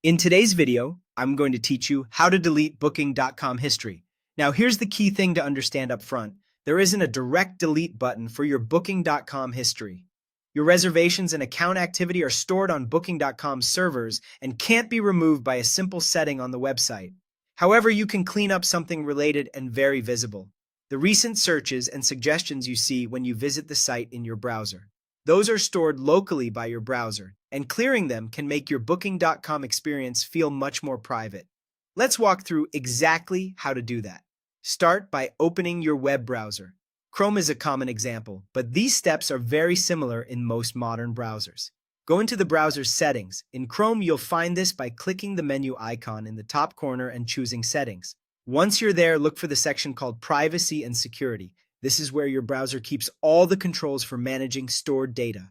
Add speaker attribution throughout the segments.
Speaker 1: In today's video, I'm going to teach you how to delete Booking.com history. Now, here's the key thing to understand up front. There isn't a direct delete button for your Booking.com history. Your reservations and account activity are stored on Booking.com servers and can't be removed by a simple setting on the website. However, you can clean up something related and very visible: the recent searches and suggestions you see when you visit the site in your browser. Those are stored locally by your browser, and clearing them can make your Booking.com experience feel much more private. Let's walk through exactly how to do that. Start by opening your web browser. Chrome is a common example, but these steps are very similar in most modern browsers. Go into the browser's settings. In Chrome, you'll find this by clicking the menu icon in the top corner and choosing Settings. Once you're there, look for the section called Privacy and Security. This is where your browser keeps all the controls for managing stored data.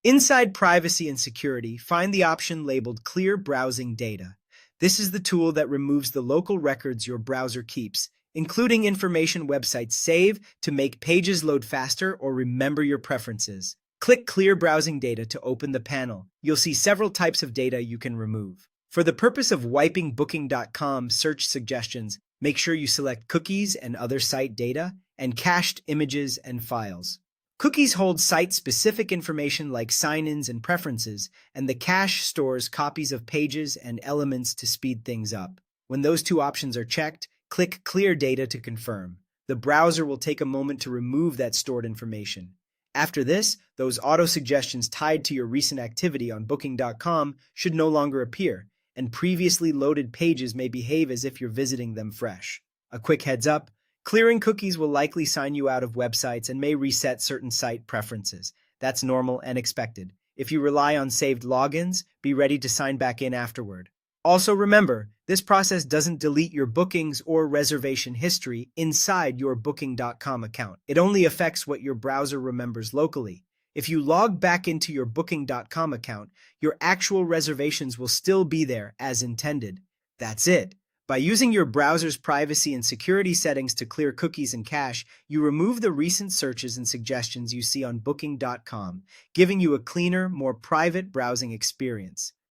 Speaker 1: Inside Privacy and Security, find the option labeled Clear Browsing Data. This is the tool that removes the local records your browser keeps, including information websites save to make pages load faster or remember your preferences. Click Clear Browsing Data to open the panel. You'll see several types of data you can remove. For the purpose of wiping Booking.com search suggestions, make sure you select cookies and other site data and cached images and files. Cookies hold site-specific information like sign-ins and preferences, and the cache stores copies of pages and elements to speed things up. When those two options are checked, click Clear Data to confirm. The browser will take a moment to remove that stored information. After this, those auto-suggestions tied to your recent activity on Booking.com should no longer appear, and previously loaded pages may behave as if you're visiting them fresh. A quick heads up: clearing cookies will likely sign you out of websites and may reset certain site preferences. That's normal and expected. If you rely on saved logins, be ready to sign back in afterward. Also remember, this process doesn't delete your bookings or reservation history inside your Booking.com account. It only affects what your browser remembers locally. If you log back into your Booking.com account, your actual reservations will still be there as intended. That's it. By using your browser's privacy and security settings to clear cookies and cache, you remove the recent searches and suggestions you see on Booking.com, giving you a cleaner, more private browsing experience.